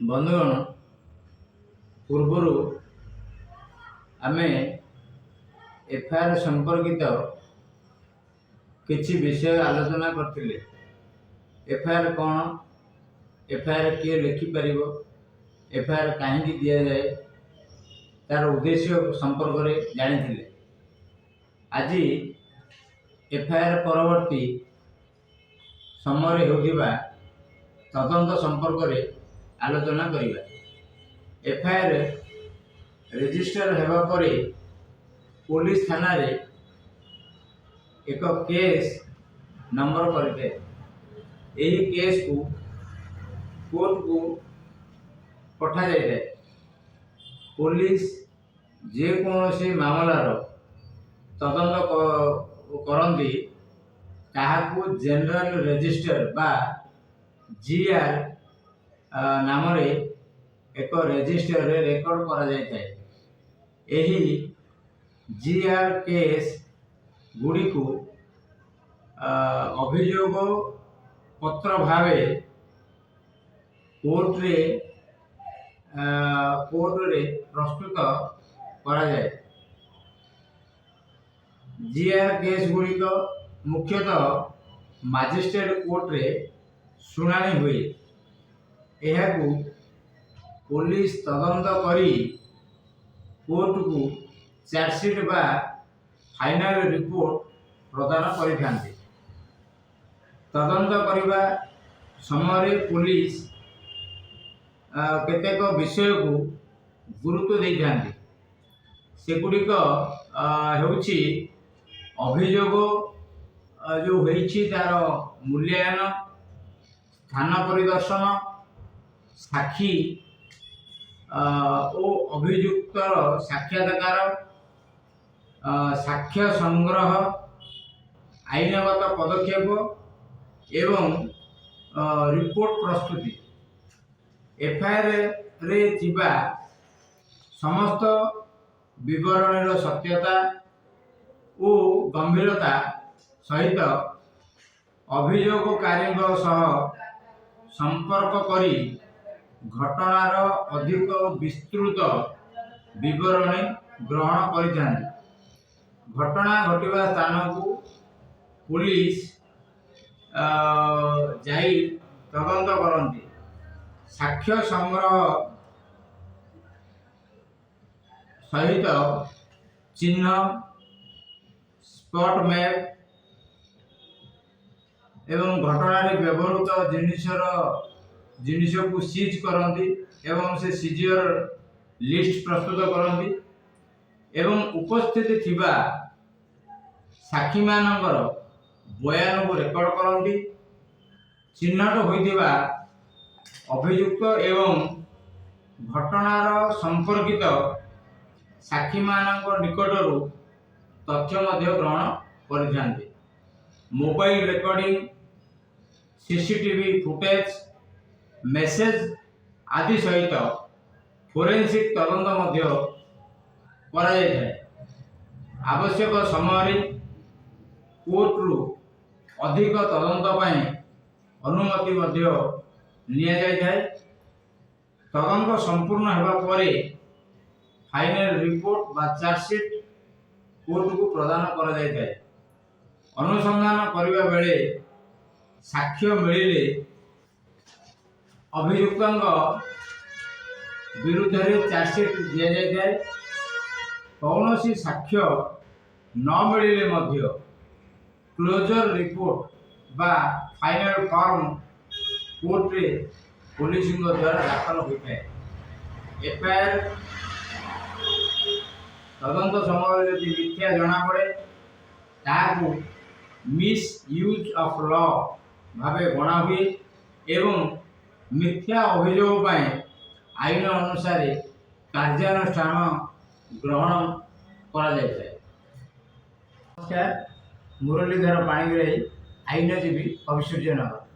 बंधुगण पूर्वर आम एफआईआर संपर्कित किसी विषय आलोचना करते। एफआईआर कौन, एफआईआर किए लिखिपर, एफआईआर कहीं दि जाए, तार उद्देश्य संपर्क में जानी। आज एफआईआर परवर्ती समय होता तदंत संपर्क में आलोचना करिबा। एफआईआर रजिस्टर हेबा परे पुलिस थाना रे एक केस नंबर करते। यही केस को कोर्ट को पठा जाए। पुलिस जे कौन मामलार तदंत करती ताहाकू जनरल रजिस्टर बा जीआर नाम रे एक रजिस्टर रे रेकॉर्ड करा जाए। यही जीआर केस गुड़ी को अभियोग पत्र भावे कोर्ट रे प्रस्तुत करा जाए। जीआर केस गुड़िक मुख्यतः मजिस्ट्रेट कोर्ट रे शुणाणी हुए। यह पुलिस तदंत करी कोर्ट को चार्जशीट बा फाइनल रिपोर्ट प्रदान करिथांती। तदंत करिबा समय पुलिस केतेक विषय को गुरुत्व देइथांती। सेगुड़िक हेउछि अभियोग जो होइछि तार मूल्यांकन, थाना परिदर्शन, साक्षी ओ अभियुक्तर साक्षात्कार, साक्ष्य संग्रह, आईनगत पदक्षेप एवं रिपोर्ट प्रस्तुति। एफआईआर रे थिबा समस्त विवरण सत्यता और गंभीरता सहित अभियोगकारी संपर्क करी घटनार अधिक विस्तृत विवरणी ग्रहण करिथांती। घटना घटिबा स्थान को पुलिस जाई तदंत करती। साक्ष्य संग्रह सहित चिन्ह, स्पॉट मैप एवं घटना व्यवहृत जिनिस को सीज करती एवं से सीजर लिस्ट प्रस्तुत करती एवं उपस्थित थिबा साक्षी मानकर बयान को रेकर्ड करती। चिन्हट होइथिबा अभियुक्त एवं घटनार संपर्कित साक्षी मानक निकटरू तथ्य मध्य ग्रहण करिथांती। Mobile recording, CCTV footage, message आदि सहित फोरेंसिक तदंत मध्य करा जाए। आवश्यक समय कोर्ट रु अधिक तदंत पई अनुमति मध्य लिया जाए। तदंत संपूर्ण हेबा परे फाइनल रिपोर्ट बा चार्जशीट कोर्ट को प्रदान करा जाए। अनुसंधान करिबा बेले साक्ष्य मिलिले अभियुक्त विरुद्ध में चार्जशीट दिया जाए। कौन सी साक्ष्य न मिलिले मध्य क्लोजर रिपोर्ट बा फाइनल फॉर्म कोर्ट रे पुलिस द्वारा दाखल होता है। एफआईआर तदंत समय यदि मिथ्या जना पड़े ताकू मिस यूज ऑफ लॉ भावे गणा हुए एवं मिथ्या अभियोग आईन अनुसार कार्यानुष्ठान ग्रहण करा जाए। नमस्कार, मुरलीधर पाणिग्राही, आईनजीवी, अभिसूर्यनगर।